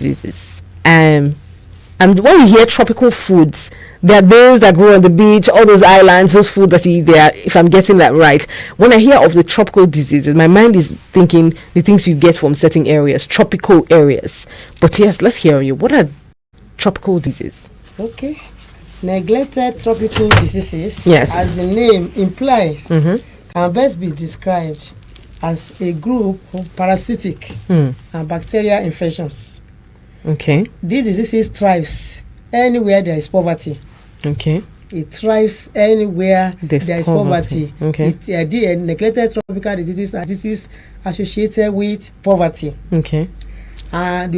diseases. And when you hear tropical foods, there are those that grow on the beach, all those islands, those food that you eat there, if I'm getting that right. When I hear of the tropical diseases, my mind is thinking the things you get from certain areas, tropical areas. But yes, let's hear you. What are tropical diseases? Okay. Neglected tropical diseases, yes, as the name implies, can best be described as a group of parasitic and bacterial infections. Okay. These diseases thrives anywhere there is poverty. Okay. It thrives anywhere there is poverty. Okay. Neglected tropical diseases are diseases associated with poverty. Okay. And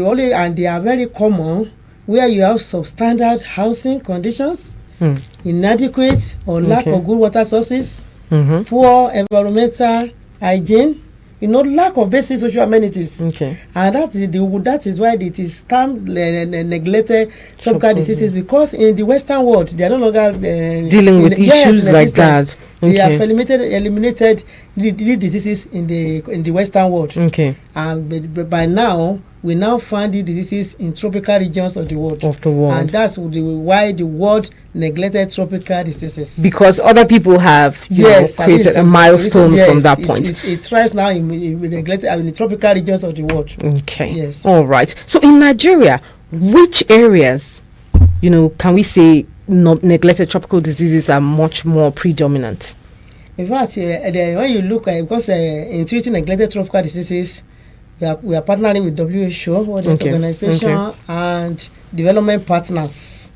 they are very common where you have substandard housing conditions, inadequate or lack of good water sources, poor environmental hygiene, lack of basic social amenities. Okay. And that is why it is termed neglected tropical diseases, because in the Western world they are no longer dealing with issues like that. Okay. They have eliminated the diseases in the Western world. Okay. And by now we now find the diseases in tropical regions of the world. And that's why the word neglected tropical diseases. Because other people have created a milestone from that point. It thrives now in neglected in the tropical regions of the world. Okay. Yes. All right. So in Nigeria, which areas, can we say neglected tropical diseases are much more predominant? In fact, when you look at because in treating neglected tropical diseases, we are partnering with WHO, World Health Organization, and development partners.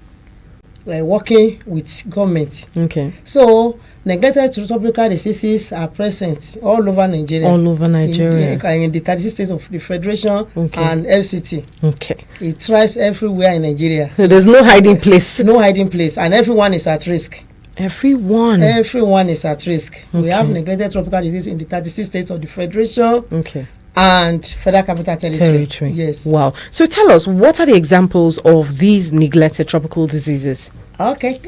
We are working with government. Okay. So neglected tropical diseases are present all over Nigeria. All over Nigeria. In the 36 states of the Federation and FCT. Okay. It thrives everywhere in Nigeria. So there's no hiding place. No hiding place, and everyone is at risk. Everyone is at risk. Okay. We have neglected tropical disease in the 36 states of the Federation. Okay. And Federal Capital Territory. Yes. Wow. So tell us, what are the examples of these neglected tropical diseases? Okay.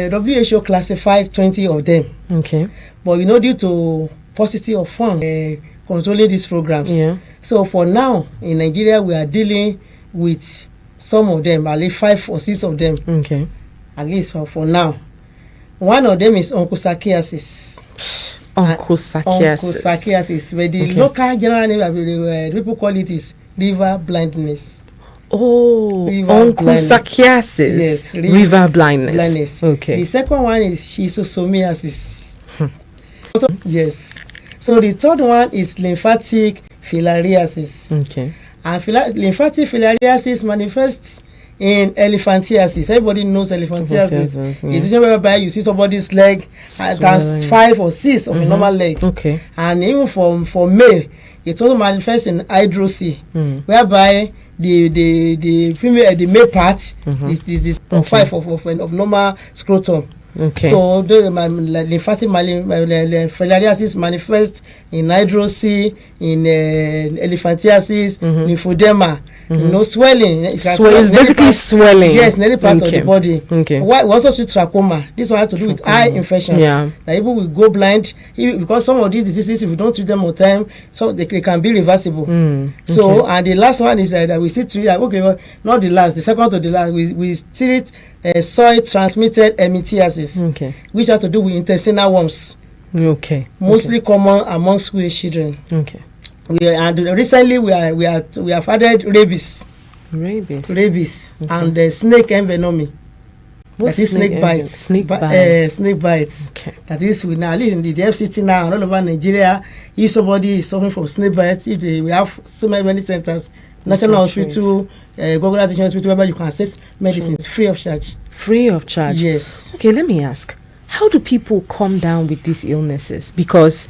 WHO classified 20 of them. Okay. But due to paucity of funds controlling these programs. Yeah. So for now, in Nigeria, we are dealing with some of them, at least 5 or 6 of them. Okay. At least for now. One of them is onchocerciasis. Onchocerciasis, where the local general name of the people call it is river blindness. Oh, onchocerciasis. Yes, river blindness. Okay. The second one is schistosomiasis. Yes. So the third one is lymphatic filariasis. Okay. And lymphatic filariasis manifests in elephantiasis. Everybody knows elephantiasis. It's whereby you see somebody's leg times 5 or 6 of a normal leg. Okay. And even for male, it also manifests in hydrosy, whereby the female, the male part is 5 of normal scrotum. Okay. So the lymphatic filariasis manifests in hydrosy, in elephantiasis, lymphedema. Swelling. So it's basically swelling. Yes, in any part of the body. Okay. We also see trachoma. This one has to do with eye infections. Yeah. That people will go blind because some of these diseases, if you don't treat them on time, so they can be reversible. So and the last one is that we see not the last, the second to the last, we treat soil transmitted emethiasis, which has to do with intestinal worms. Okay. Mostly common among school children. Okay. Recently we have added rabies. And snake envenomy. That is snake bites. Snake bites. Okay. That is we now live in the FCT now and all over Nigeria. If somebody is suffering from snake bites, we have so many centers, National Hospital, Gogora Teaching Hospital, where you can access medicines free of charge. Free of charge. Yes. Okay, let me ask, how do people come down with these illnesses? Because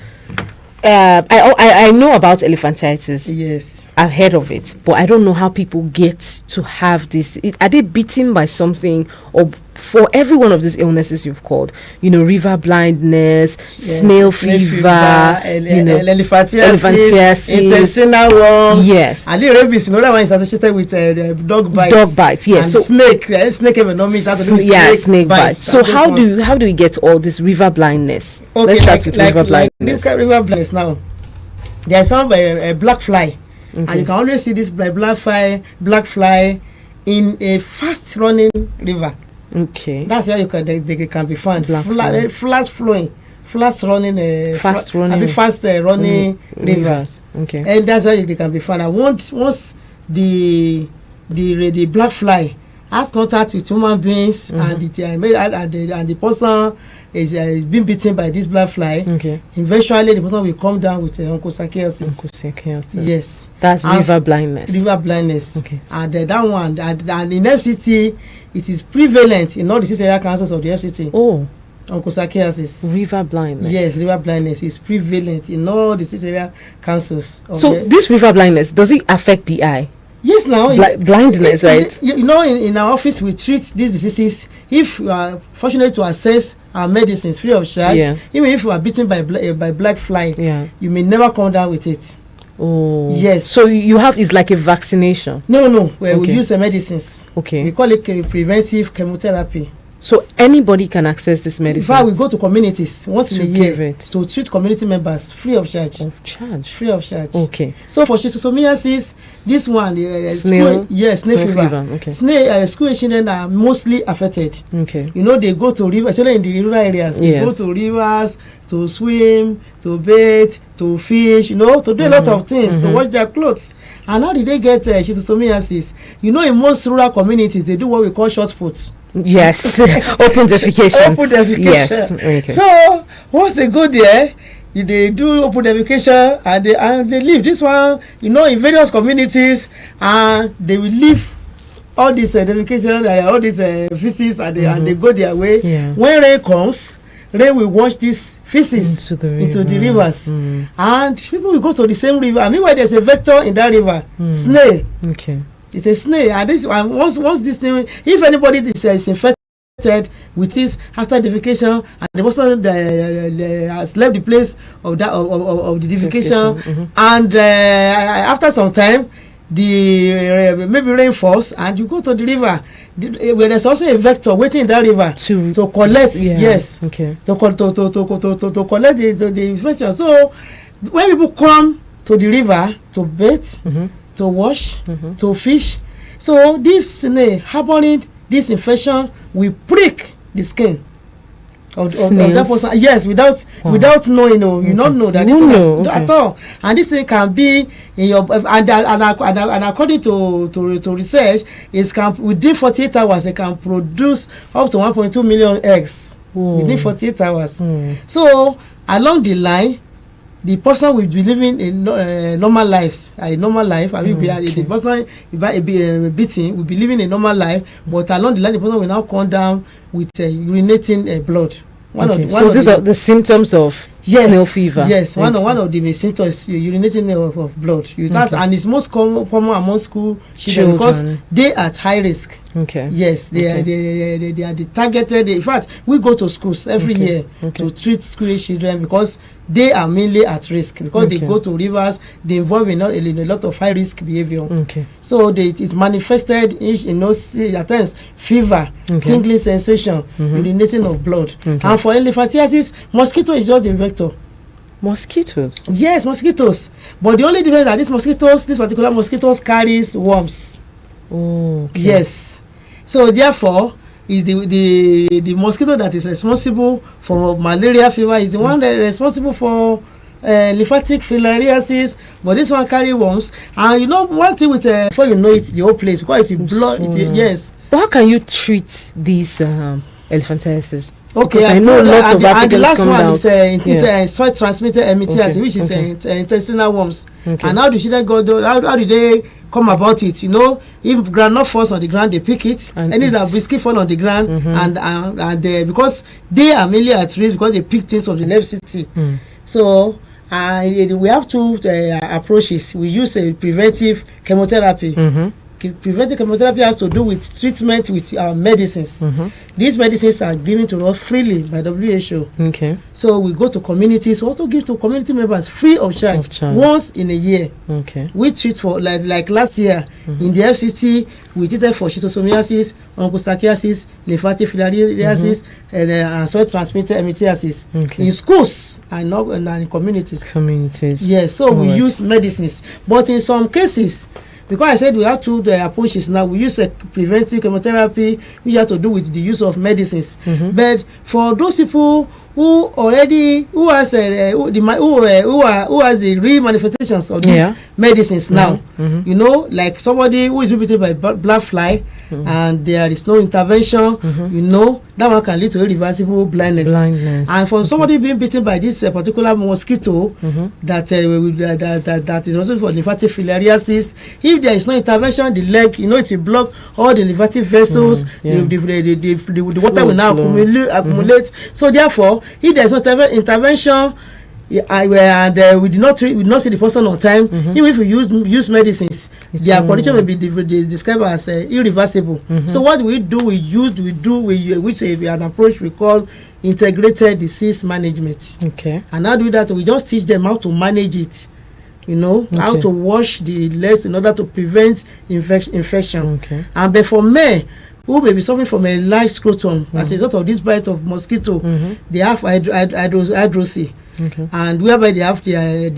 I know about elephantitis. Yes. I've heard of it, but I don't know how people get to have this. Are they bitten by something? Or for every one of these illnesses you've called, river blindness, snail fever, elephantiasis, intestinal worms. Yes. And the rabies, another one is associated with dog bites. Dog bites, yes. And snake envenomy. Snake bites. So how do we get all this river blindness? Okay, let's start with river blindness. River blindness now. There's some black fly. and you can always see this black fly in a fast running river. Okay. That's where they can be found. Fast running rivers. Okay. And that's where they can be found. And once the black fly has contact with human beings and the person is being bitten by this black fly, eventually the person will come down with onchocerciasis. Yes. That's river blindness. Okay. And that one, and in FCT, it is prevalent in all the 6 area councils of the FCT. Onchocerciasis. River blindness. Yes, river blindness is prevalent in all the 6 area councils. So this river blindness, does it affect the eye? Yes, now blindness, right? In our office we treat these diseases. If you are fortunate to access our medicines free of charge, even if you are bitten by black fly, you may never come down with it. Oh. Yes. So it's like a vaccination? No. We use the medicines. Okay. We call it preventive chemotherapy. So anybody can access this medicine? In fact, we go to communities once in a year to treat community members free of charge. Free of charge. Okay. So for schistosomiasis, this one, snail fever. Okay. School children are mostly affected. Okay. They go to rivers, especially in the rural areas. They go to rivers to swim, to bathe, to fish, to do a lot of things, to wash their clothes. And how did they get schistosomiasis? In most rural communities, they do what we call short puts. Yes. Open defecation. Yes. Okay. So once they go there, they do open defecation and they leave. This one, in various communities, and they will leave all this defecation, all these feces, and they go their way. When rain comes, rain will wash this feces into the rivers, and people will go to the same river. And meanwhile, there's a vector in that river, snail. Okay. It's a snail, and once this thing, if anybody is infected with this after defecation, and the person has left the place of the defecation, and after some time, maybe rain falls, and you go to the river, where there's also a vector waiting in that river to collect. To collect the infection. So when people come to the river to bathe, to wash, to fish, so this snail harboring this infection will prick the skin of that person. Yes, without knowing, you not know that this is at all. And this thing can be in your and according to research, within 48 hours it can produce up to 1.2 million eggs within 48 hours. So along the line, the person will be living a normal life. The person beating will be living a normal life, but along the line, the person will now come down with urinating blood. So these are the symptoms of snail fever. Yes, one of the symptoms, urinating of blood. And it's most common among school children because they are at high risk. Okay. Yes, they are the targeted. In fact, we go to schools every year to treat school children because they are mainly at risk because they go to rivers. They involve in a lot of high risk behavior. Okay. So it's manifested at times fever, tingling sensation, urinating of blood. And for elephantiasis, mosquito is just a vector. Mosquitoes? Yes, mosquitoes. But the only difference is that this particular mosquitoes carries worms. Oh. Okay. Yes. So therefore, is the mosquito that is responsible for malaria fever is the one that is responsible for lymphatic filariasis, but this one carry worms. And one thing with before you know it, the whole place because it's blood. Yes. But how can you treat these elephantiasis? Okay, because I know lots of Africans come down. And the last one is soil transmitted ehrlichiasis, which is intestinal worms. And how do children go? How do they come about it? If groundnut falls on the ground, they pick it. And if the biscuit fall on the ground, and because they are mainly at risk because they pick things from the left city. So we have two approaches. We use a preventive chemotherapy. preventive chemotherapy has to do with treatment with medicines. These medicines are given to us freely by WHO. Okay. So we go to communities, also give to community members free of charge once in a year. Okay. We treat for like last year in the FCT, we treated for schistosomiasis, onchocerciasis, lymphatic filariasis, and soil transmitted ehrlichiasis in schools and in communities. Yes, so we use medicines, but in some cases, because I said we have two approaches now, we use a preventive chemotherapy, which has to do with the use of medicines. But for those people who has the real manifestations of these medicines now, you know, like somebody who is bitten by black fly and there is no intervention, you know, that one can lead to irreversible blindness. And for somebody being bitten by this particular mosquito that is responsible for lymphatic filariasis, if there is no intervention, the leg, you know, it will block all the lymphatic vessels. The water will now accumulate. So therefore, if there is no intervention, and we did not see the person on time, even if we use medicines, their condition may be described as irreversible. So what we do, which is an approach we call integrated disease management. Okay. And how do we do that? We just teach them how to manage it. You know, how to wash the legs in order to prevent infection. And but for men who may be suffering from a large scrotum as a result of this bite of mosquito, they have hydrocy. And whereby they have their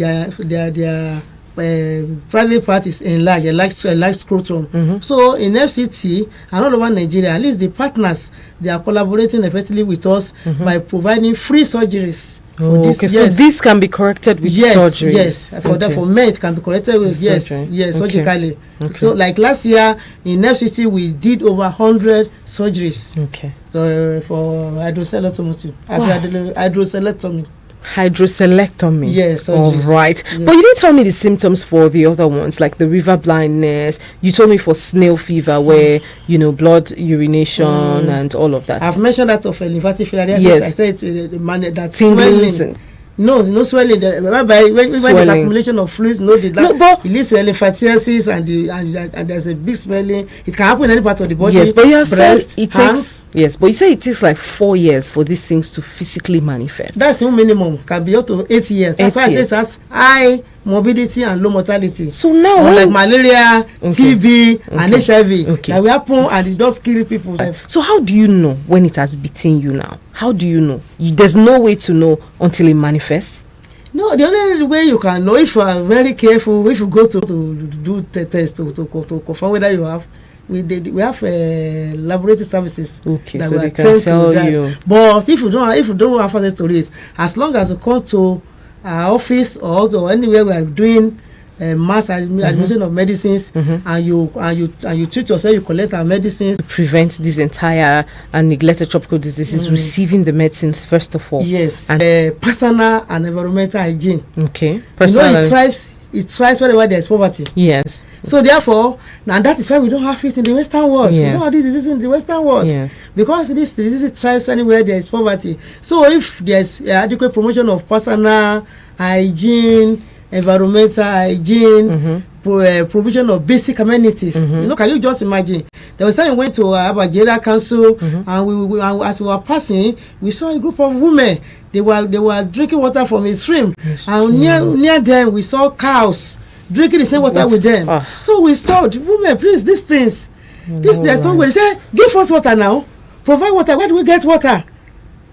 private part is enlarged, a large scrotum. So in FCT and all over Nigeria, at least the partners, they are collaborating effectively with us by providing free surgeries. So this can be corrected with surgery. Yes, for men it can be corrected with surgically. So like last year in FCT we did over 100 surgeries. So for hydrocelectomy. Yes. All right. Yes. But you didn't tell me the symptoms for the other ones, like the river blindness. You told me for snail fever, where blood urination and all of that. I've mentioned that of lymphatic filariasis. Yes. I said that swelling. No swelling. When there's accumulation of fluids, it leads to lymphangitis and there's a big swelling. It can happen in any part of the body. Yes, but you have breast, said it takes. Yes, but you say it takes like 4 years for these things to physically manifest. That's the minimum. Can be up to 8 years. That's why I say it has high morbidity and low mortality. So now, like malaria, TB, and HIV, that will happen and it does kill people. So how do you know when it has bitten you now? How do you know? There's no way to know until it manifests. No, the only way you can know, if you are very careful, if you go to do the test to confirm whether you have. We have laboratory services that so will they can tell that. You. But if you don't have access to it, as long as you come to our office or anywhere we are doing mass administration of medicines, and you treat yourself, you collect our medicines to prevent this entire and neglected tropical diseases. Receiving the medicines first of all. Yes, and personal and environmental hygiene. Personal. It thrives wherever there is poverty. Yes. So therefore, and that is why we don't have it in the Western world. Yes. We don't have this disease in the Western world. Yes. Because this disease thrives anywhere there is poverty. So if there is adequate promotion of personal hygiene, environmental hygiene, provision of basic amenities. Can you just imagine? There was time we went to Abajeda Council, and as we were passing, we saw a group of women. They were drinking water from a stream, and near them we saw cows drinking the same water with them. So we stopped. Women, please, these things, there's no way. They said, give us water now. Provide water. Where do we get water?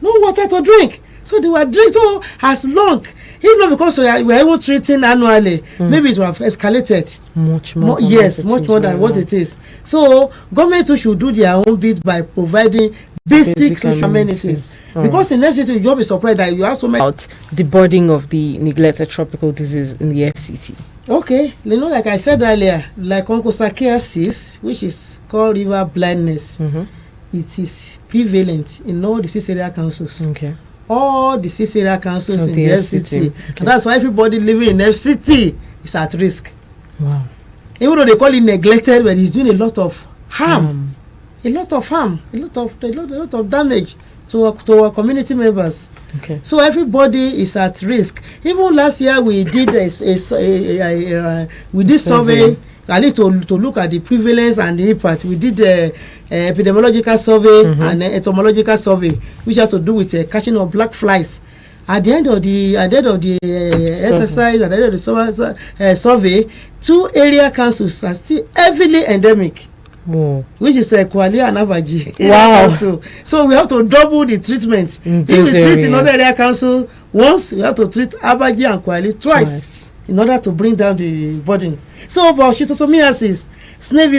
No water to drink. So they were drinking. So as long, even not because we are even treating annually, maybe it would have escalated much more. Much more than what it is. So government should do their own bit by providing basic social amenities. Because in FCT, you'll be surprised that you have so many. About the burden of the neglected tropical disease in the FCT. Okay, like I said earlier, like onchocerciasis, which is called river blindness, it is prevalent in all the 6 area councils. All the 6 area councils in the FCT. And that's why everybody living in FCT is at risk. Wow. Even though they call it neglected, but it's doing a lot of harm. A lot of damage to our community members. So everybody is at risk. Even last year we did we did survey at least to look at the prevalence and the impact. We did the epidemiological survey and entomological survey, which has to do with catching of black flies. At the end of the exercise, at the end of the survey, 2 area councils are still heavily endemic. Which is Kwali and Abaji. Wow. So we have to double the treatment. If we treat in other area council once, we have to treat Abaji and Kwali twice in order to bring down the burden. So about schistosomiasis, snake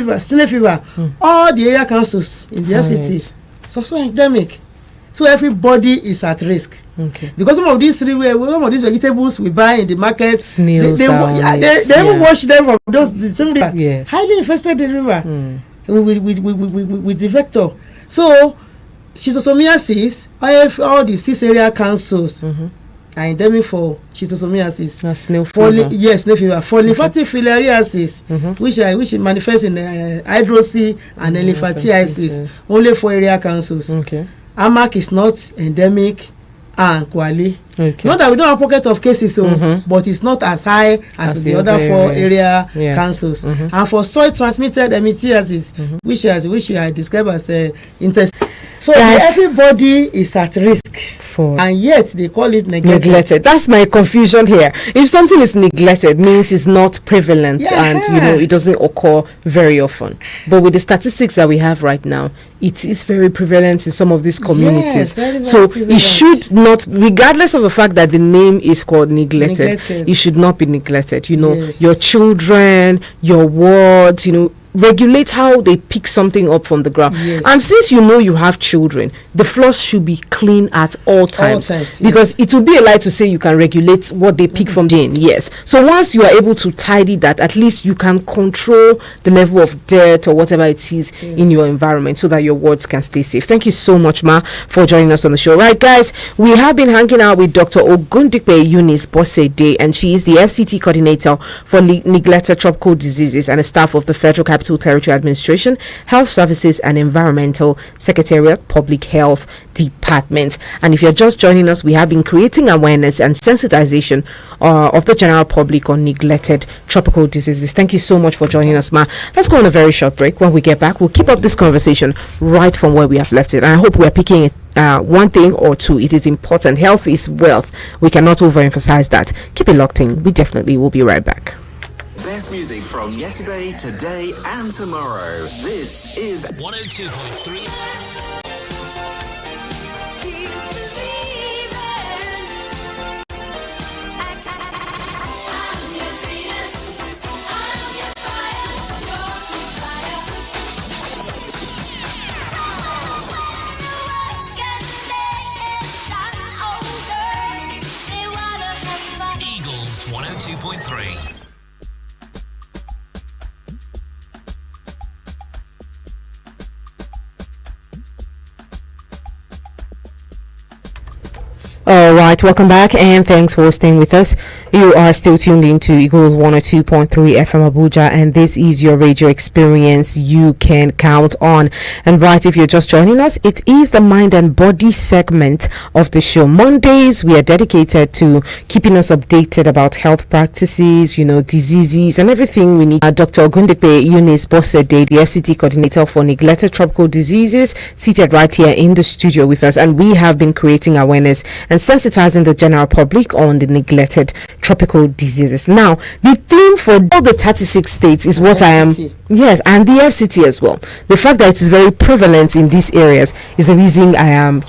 fever, all the area councils in the FCT, it's also endemic. So everybody is at risk. Okay. Because some of these vegetables we buy in the market, snails, they even wash them from the same river. Yes. Highly infested the river with the vector. So schistosomiasis, all the 6 area councils are endemic for schistosomiasis. Snail fever. Snail fever. For lymphatic filariasis, which manifests in hydrocele and lymphatiasis, only 4 area councils. Okay. AMAC is not endemic, and Kwali. Okay. Not that we don't have pocket of cases, but it's not as high as the other 4 area councils. And for soil transmitted emithiasis, which I describe as intestinal. So everybody is at risk, and yet they call it neglected. That's my confusion here. If something is neglected, means it's not prevalent, and it doesn't occur very often. But with the statistics that we have right now, it is very prevalent in some of these communities. Very so prevalent. It should not, regardless of the fact that the name is called neglected. It should not be neglected. Your children, your wards, regulate how they pick something up from the ground. And since you have children, the floors should be clean at all times, because it would be a lie to say you can regulate what they pick from Jane. So once you are able to tidy that, at least you can control the level of dirt or whatever it is in your environment, so that your wards can stay safe. Thank you so much, Ma, for joining us on the show. Right, guys, we have been hanging out with Dr. Ogundipe Eunice Bossede, and she is the FCT coordinator for neglected tropical diseases and a staff of the Federal Capital Territory Administration, Health Services and Environmental Secretariat, Public Health Department. And if you're just joining us, we have been creating awareness and sensitization of the general public on neglected tropical diseases. Thank you so much for joining us, Ma. Let's go on a very short break. When we get back, we'll keep up this conversation right from where we have left it. And I hope we're picking one thing or two. It is important. Health is wealth. We cannot overemphasize that. Keep it locked in. We definitely will be right back. Best music from yesterday, today, and tomorrow. This is 102.3. Eagles 102.3. All right, welcome back, and thanks for staying with us. You are still tuned into Eagles 102.3 FM Abuja, and this is your radio experience you can count on. And right, if you're just joining us, it is the Mind and Body segment of the show. Mondays, we are dedicated to keeping us updated about health practices, diseases, and everything we need. Dr. Ogundipe Eunice Bossede, the FCT coordinator for neglected tropical diseases, seated right here in the studio with us, and we have been creating awareness and sensitizing the general public on the neglected tropical diseases. Now, the theme for all the 36 states is what I am, and the FCT as well. The fact that it is very prevalent in these areas is the reason I am,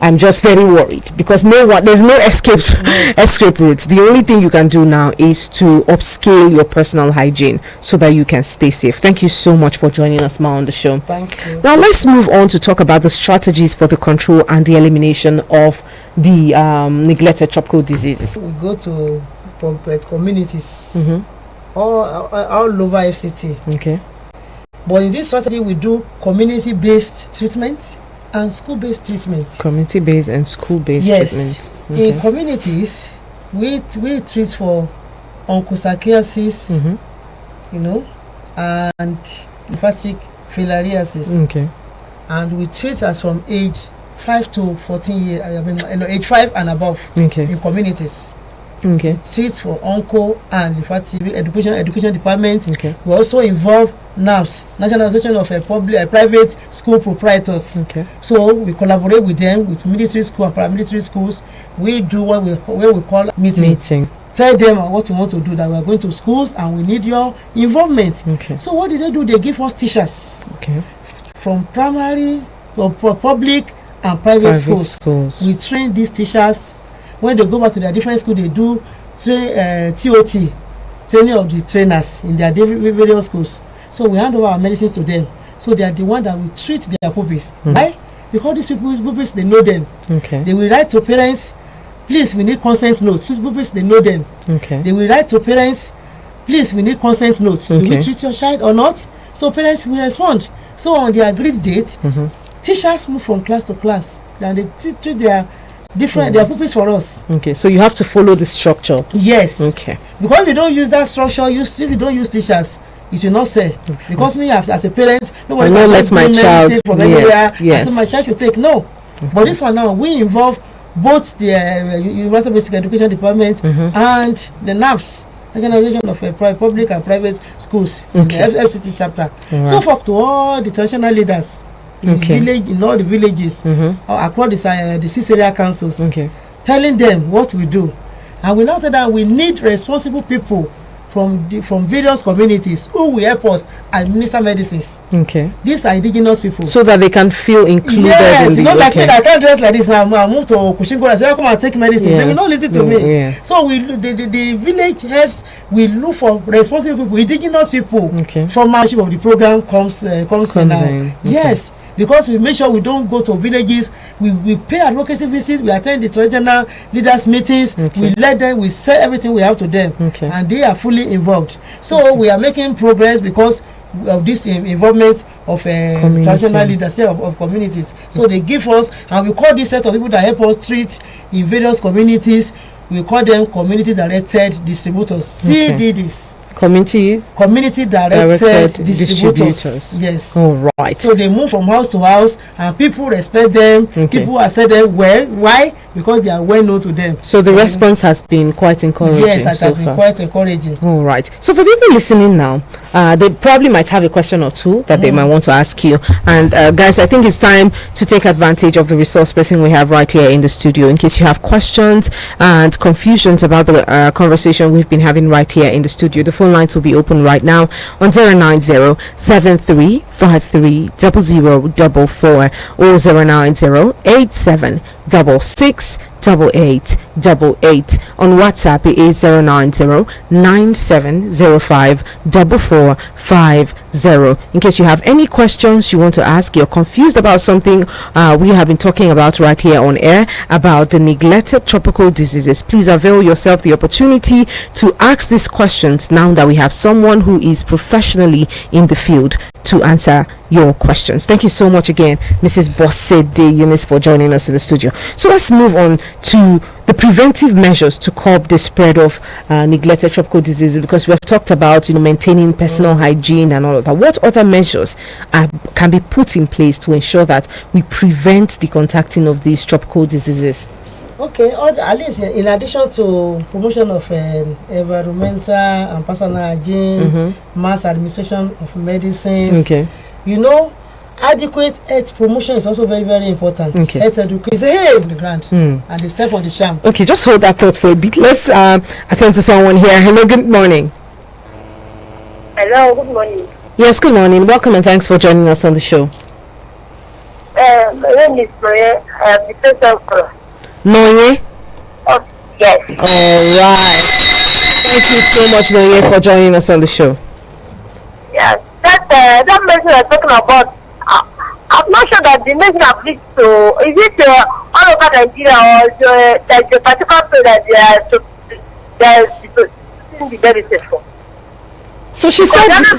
I'm just very worried, because there's no escape route. The only thing you can do now is to upscale your personal hygiene so that you can stay safe. Thank you so much for joining us, Ma, on the show. Thank you. Now let's move on to talk about the strategies for the control and the elimination of the neglected tropical diseases. We go to communities all over FCT. Okay. But in this strategy, we do community-based treatment and school-based treatment. Community-based and school-based treatment. Okay. In communities, we treat for onchocerciasis, and lymphatic filariasis. Okay. And we treat as from age 5 to 14 years. Age 5 and above. Okay. In communities. Okay. Treat for onco and lymphatic education department. Okay. We also involve NAPS, National Association of Private School Proprietors. Okay. So we collaborate with them, with military school and paramilitary schools. We do what we call meeting. Tell them what we want to do, that we are going to schools and we need your involvement. Okay. So what do? They give us teachers. Okay. From primary or public and private schools. We train these teachers. When they go back to their different schools, they do TOT, training of the trainers in their various schools. So we hand over our medicines to them. So they are the one that will treat their pupils. Right? Because these pupils, they know them. Okay. They will write to parents, please, we need consent notes. Pupils, they know them. Okay. They will write to parents, please, we need consent notes. Okay. Do we treat your child or not? So parents will respond. So on the agreed date, teachers move from class to class. Then they treat their their pupils for us. Okay, so you have to follow the structure. Yes. Okay. Because if you don't use that structure, if you don't use teachers, it will not sell. Okay. Because me as a parent, nobody can let my child from anywhere. Yes. So my child should take no. Okay. But this one now, we involve both the Universal Basic Education Department and the NAPS, National Association of Public and Private Schools, in the FCT chapter. Right. So for to all the traditional leaders in all the villages across the 6 area councils, telling them what we do. And we now tell them we need responsible people from various communities who will help us administer medicines. Okay. These are indigenous people. So that they can feel included in the... Yes, not like me, I can't dress like this now. I move to Kushingo and say, come and take medicine. They will not listen to me. Yeah. So the village heads will look for responsible people, indigenous people. From membership of the program comes in now. Yes. Because we make sure we don't go to villages, we pay advocacy visits, we attend the traditional leaders meetings, we let them, we sell everything we have to them, and they are fully involved. So we are making progress because of this involvement of traditional leadership of communities. So they give us, and we call this set of people that help us treat in various communities, we call them community directed distributors, CDDs. Community directed distributors. Yes. All right. So they move from house to house and people respect them. People accept them well. Why? Because they are well known to them. So the response has been quite encouraging. Yes, it has been quite encouraging. All right. So for people listening now, they probably might have a question or two that they might want to ask you. And guys, I think it's time to take advantage of the resource person we have right here in the studio in case you have questions and confusions about the conversation we've been having right here in the studio. The phone lines will be open right now on 090-7353-0044 or 090-8766-8888. On WhatsApp it is 090-9705-4450. In case you have any questions you want to ask, you're confused about something we have been talking about right here on air about the neglected tropical diseases, please avail yourself the opportunity to ask these questions now that we have someone who is professionally in the field to answer your questions. Thank you so much again, Mrs. Bosede Eunice, for joining us in the studio. So let's move on to the preventive measures to curb the spread of neglected tropical diseases, because we have talked about maintaining personal hygiene and all of that. What other measures can be put in place to ensure that we prevent the contacting of these tropical diseases? Okay, at least in addition to promotion of environmental and personal hygiene, mass administration of medicines, adequate health promotion is also very, very important. Health education is on the ground and the step on the sham. Okay, just hold that thought for a bit. Let's attend to someone here. Hello, good morning. Hello, good morning. Yes, good morning. Welcome and thanks for joining us on the show. My name is Maria. I am the person. Noye? Oh, yes. All right. Thank you so much, Noye, for joining us on the show. Yes, that medicine I'm talking about, I'm not sure that the medicine applies to, is it all over Nigeria or there's a particular place that they are using the medicine for? So she said... I never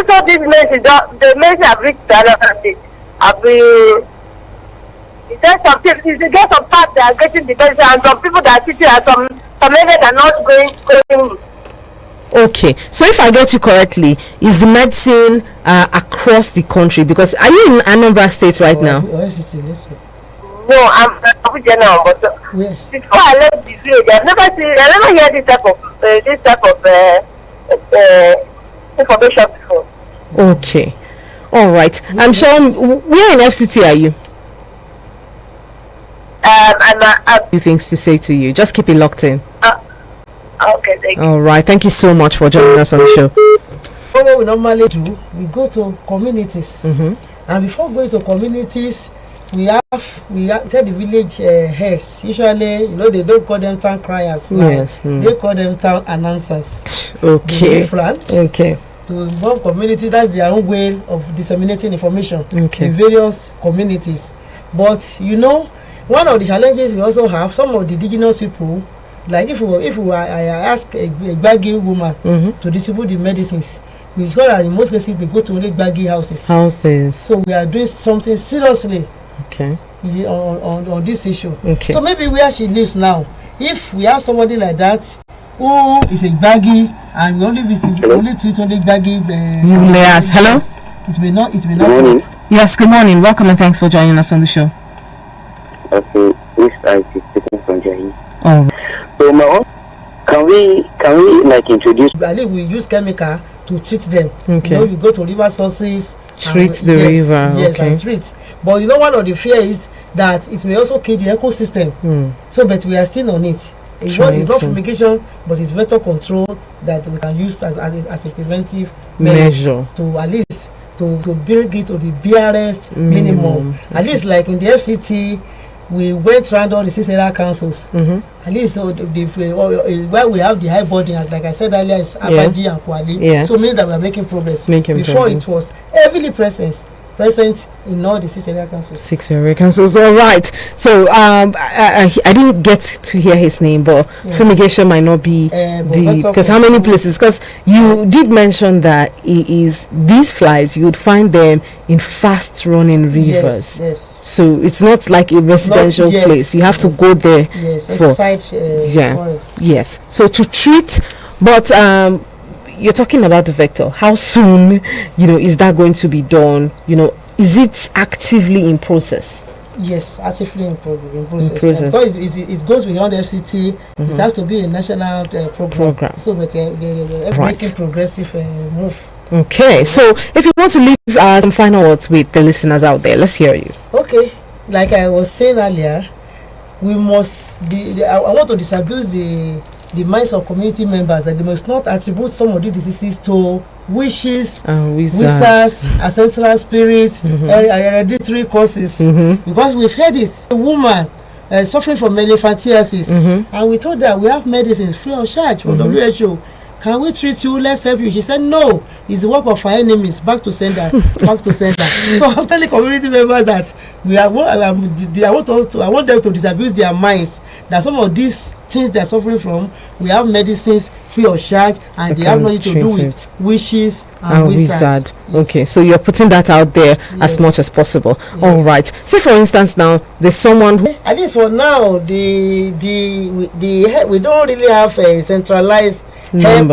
saw this medicine, the medicine I've reached the other state. Is there some parts that are getting the medicine and some people that are sitting and some areas are not going. Okay, so if I get you correctly, is the medicine across the country? Because are you in Anambra State right now? No, I'm Abuja now, but before I left the village, I never heard this type of information before. Okay. All right. I'm sure. Where in FCT are you? I'm Few things to say to you. Just keep it locked in. okay, thank you. All right. Thank you so much for joining us on the show. What we normally do, we go to communities, and before going to communities, we tell the village heads. Usually, they don't call them town criers now. Yes. They call them town announcers. Okay. Okay. To involve community, that's their own way of disseminating information in various communities. But one of the challenges we also have, some of the indigenous people, like if I ask a Gbagi woman to distribute the medicines, we discover that in most cases they go to only Gbagi houses. So we are doing something seriously on this issue. So maybe where she lives now, if we have somebody like that who is a Gbagi and we only treat only Gbagi Yes. Hello. It may not. Yes. Good morning. Welcome and thanks for joining us on the show. Okay, this is speaking from Jahi. Oh. So my can we like introduce? I believe we use chemical to treat them. Okay. You go to river sources. Treat the river. Yes, and treat. But one of the fear is that it may also kill the ecosystem. So, but we are still on it. It's not fumigation, but it's vector control that we can use as a preventive measure to at least to bring it to the BRS minimum. At least like in the FCT, we went around all the 6 area councils. At least where we have the high burden, like I said earlier, is Abaji and Kwali. So meaning that we are making progress. Before it was heavily present in all the 6 area councils. 6 area councils. All right. So I didn't get to hear his name, but fumigation might not be because how many places? Because you did mention that these flies you would find them in fast running rivers. Yes. So it's not like a residential place. You have to go there. Yes. Inside forest. Yes. So to treat, but you're talking about the vector. How soon, is that going to be done? Is it actively in process? Yes, actively in process. Because it goes beyond FCT. It has to be a national program. So, but they're making progressive move. Okay, so if you want to leave some final words with the listeners out there, let's hear you. Okay, like I was saying earlier, we must. I want to disabuse the minds of community members that they must not attribute some of these diseases to witches, wizards, ancestral spirits, hereditary causes. Because we've heard it. A woman suffering from elephantiasis, and we told her we have medicines free of charge from WHO. Can we treat you? Let's help you. She said no. It's the work of our enemies. Back to sender. So I'm telling community members that I want them to disabuse their minds that some of these things they are suffering from, we have medicines free of charge, and they have nothing to do with witches and wizards. Okay, so you're putting that out there as much as possible. All right. Say for instance now there's someone who, at least for now, we don't really have a centralized number.